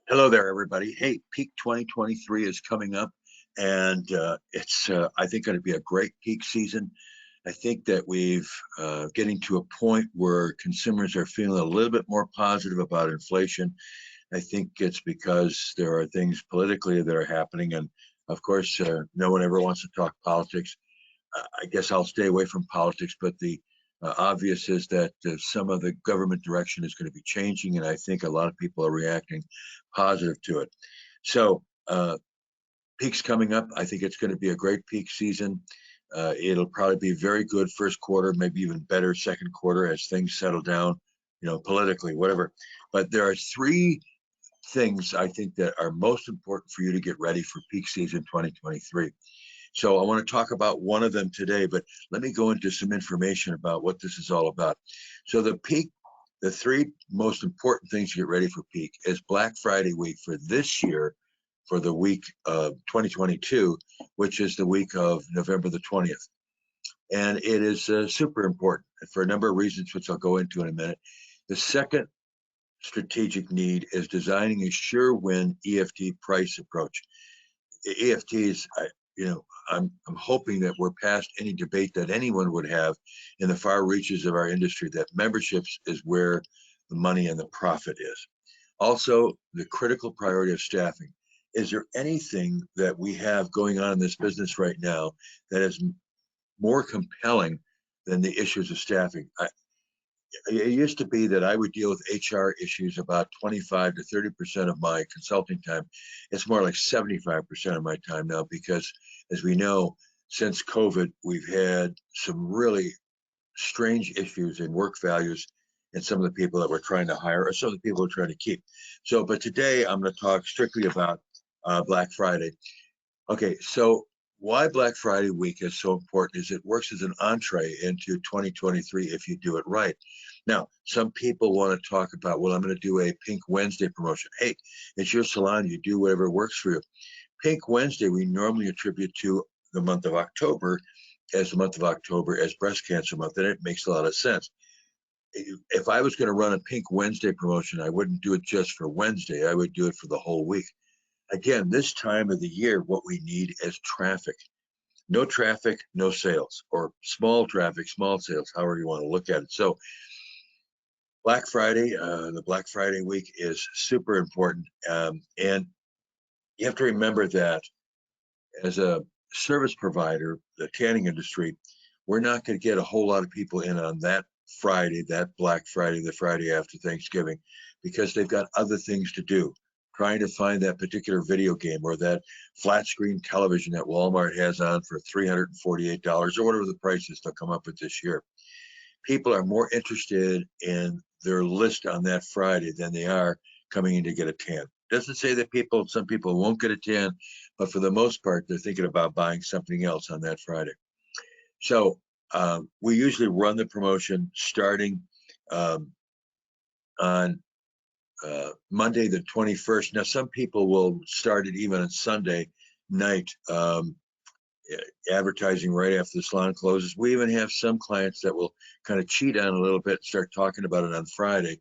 Hello there, everybody. Hey, peak 2023 is coming up, and it's, I think, going to be a great peak season. I think that we've getting to a point where consumers are feeling a little bit more positive about inflation. I think it's because there are things politically that are happening, and of course, no one ever wants to talk politics. I guess I'll stay away from politics, but the obvious is that some of the government direction is going to be changing, and I think a lot of people are reacting positive to it. So, peaks coming up. I think it's going to be a great peak season. It'll probably be very good first quarter, maybe even better second quarter as things settle down, politically, whatever. But there are three things I think that are most important for you to get ready for peak season 2023. So I want to talk about one of them today, but let me go into some information about what this is all about. So the three most important things to get ready for peak is Black Friday week for this year, for the week of 2022, which is the week of November the 20th. And it is super important for a number of reasons, which I'll go into in a minute. The second strategic need is designing a sure win EFT price approach. EFTs, I'm hoping that we're past any debate that anyone would have in the far reaches of our industry, that memberships is where the money and the profit is. Also, the critical priority of staffing. Is there anything that we have going on in this business right now that is more compelling than the issues of staffing? It used to be that I would deal with HR issues about 25 to 30% of my consulting time. It's more like 75% of my time now because, as we know, since COVID, we've had some really strange issues in work values and some of the people that we're trying to hire or some of the people we're trying to keep. So, but today I'm going to talk strictly about Black Friday. Okay, so why Black Friday week is so important is it works as an entree into 2023 if you do it right. Now, some people want to talk about, well, I'm going to do a Pink Wednesday promotion. Hey, it's your salon, you do whatever works for you. Pink Wednesday, we normally attribute to the month of October, as the month of October as breast cancer month, and it makes a lot of sense. If I was going to run a Pink Wednesday promotion, I wouldn't do it just for Wednesday, I would do it for the whole week. Again, this time of the year, what we need is traffic. No traffic, no sales, or small traffic, small sales, however you want to look at it. So Black Friday, the Black Friday week is super important. And you have to remember that as a service provider, the tanning industry, we're not going to get a whole lot of people in on that Friday, that Black Friday, the Friday after Thanksgiving, because they've got other things to do. Trying to find that particular video game or that flat screen television that Walmart has on for $348 or whatever the price is they'll come up with this year. People are more interested in their list on that Friday than they are coming in to get a tan. Doesn't say that some people won't get a tan, but for the most part, they're thinking about buying something else on that Friday. So we usually run the promotion starting um, on Monday the 21st. Now, some people will start it even on Sunday night, advertising right after the salon closes. We even have some clients that will kind of cheat on a little bit and start talking about it on Friday.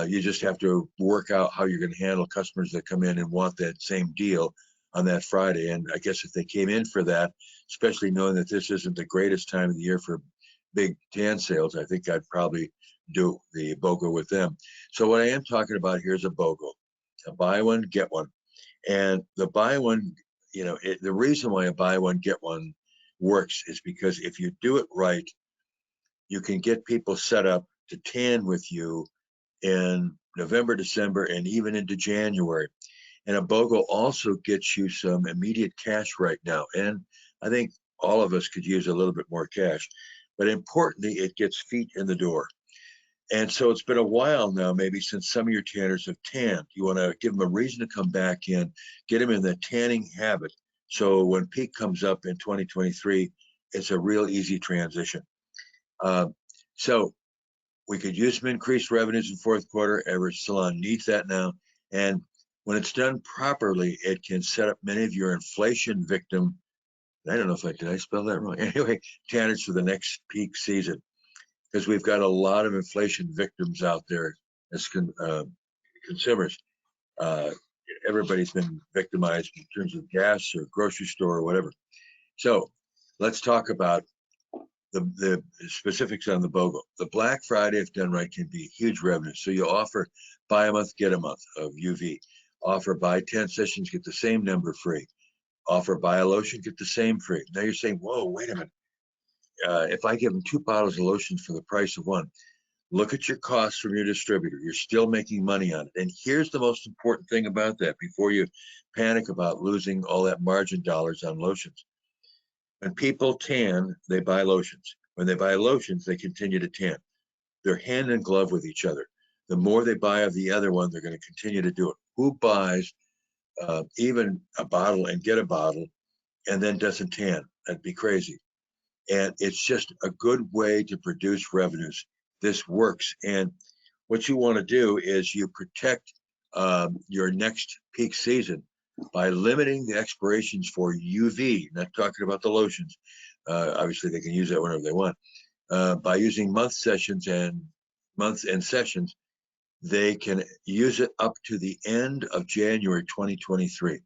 You just have to work out how you're going to handle customers that come in and want that same deal on that Friday. And I guess if they came in for that, especially knowing that this isn't the greatest time of the year for big tan sales, I think I'd probably do the BOGO with them. So what I am talking about here is a BOGO, a buy one, get one. And the buy one, the reason why a buy one, get one works is because if you do it right, you can get people set up to tan with you in November, December, and even into January. And a BOGO also gets you some immediate cash right now. And I think all of us could use a little bit more cash. But importantly, it gets feet in the door. And so it's been a while now, maybe since some of your tanners have tanned. You want to give them a reason to come back in, get them in the tanning habit. So when peak comes up in 2023, it's a real easy transition. Uh, so we could use some increased revenues in fourth quarter. Every salon needs that now. And when it's done properly, it can set up many of your inflation victim. I don't know if did I spell that wrong? Anyway, tanners for the next peak season, because we've got a lot of inflation victims out there as consumers. Everybody's been victimized in terms of gas or grocery store or whatever. So let's talk about the specifics on the BOGO. The Black Friday, if done right, can be huge revenue. So you offer buy a month, get a month of UV. Offer buy 10 sessions, get the same number free. Offer buy a lotion, get the same free. Now you're saying, whoa, wait a minute. If I give them 2 bottles of lotion for the price of one, look at your costs from your distributor. You're still making money on it. And here's the most important thing about that before you panic about losing all that margin dollars on lotions. When people tan, they buy lotions. When they buy lotions, they continue to tan. They're hand in glove with each other. The more they buy of the other one, they're going to continue to do it. Who buys even a bottle and get a bottle and then doesn't tan? That'd be crazy. And it's just a good way to produce revenues. This works. And what you want to do is you protect your next peak season by limiting the expirations for UV, not talking about the lotions. Obviously, they can use that whenever they want. By using months and sessions, they can use it up to the end of January 2023.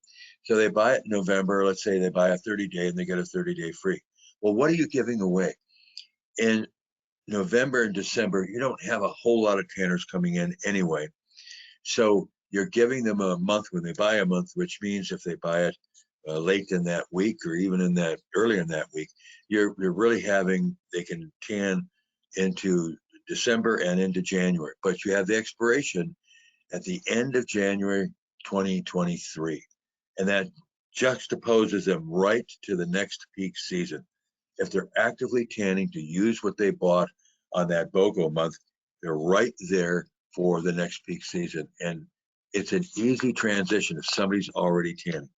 So they buy it in November. Let's say they buy a 30-day and they get a 30-day free. Well, what are you giving away? In November and December, you don't have a whole lot of tanners coming in anyway. So you're giving them a month when they buy a month, which means if they buy it late in that week or even in that earlier in that week, you're really having, they can tan into December and into January, but you have the expiration at the end of January 2023. And that juxtaposes them right to the next peak season. If they're actively tanning to use what they bought on that BOGO month, they're right there for the next peak season. And it's an easy transition if somebody's already tanning.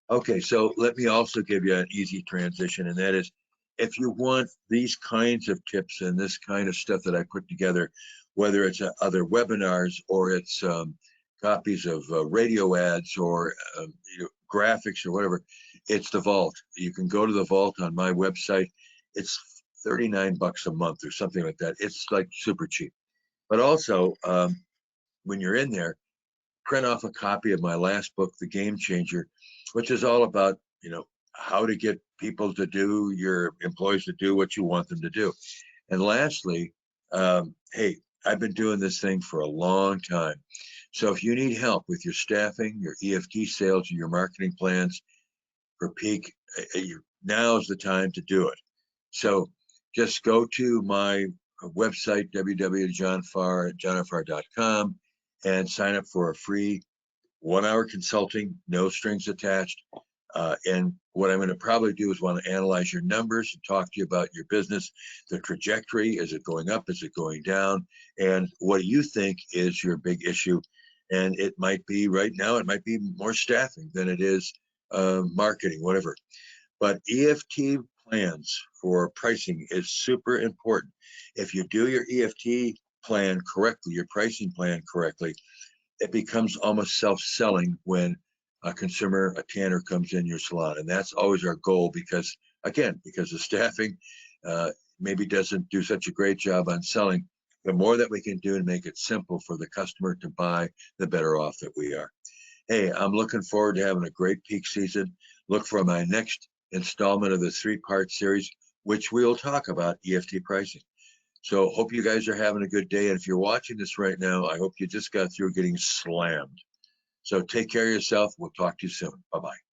Okay, so let me also give you an easy transition, and that is if you want these kinds of tips and this kind of stuff that I put together, whether it's other webinars or it's copies of radio ads or graphics or whatever, it's the Vault. You can go to the Vault on my website. It's 39 bucks a month or something like that. It's like super cheap. But also, when you're in there, print off a copy of my last book, The Game Changer, which is all about, how to get people to do, your employees to do what you want them to do. And lastly, hey, I've been doing this thing for a long time. So if you need help with your staffing, your EFT sales, your marketing plans for peak, now is the time to do it. So just go to my website, www.johnfr.com, and sign up for a free 1-hour consulting, no strings attached. And what I'm going to probably do is want to analyze your numbers and talk to you about your business, the trajectory. Is it going up? Is it going down? And what do you think is your big issue? And it might be right now, it might be more staffing than it is marketing, whatever. But EFT plans for pricing is super important. If you do your EFT plan correctly, your pricing plan correctly, it becomes almost self-selling when a consumer, a tanner comes in your salon. And that's always our goal because, again, because the staffing maybe doesn't do such a great job on selling. The more that we can do and make it simple for the customer to buy, the better off that we are. Hey, I'm looking forward to having a great peak season. Look for my next installment of the 3-part series, which we'll talk about EFT pricing. So hope you guys are having a good day. And if you're watching this right now, I hope you just got through getting slammed. So take care of yourself. We'll talk to you soon. Bye-bye.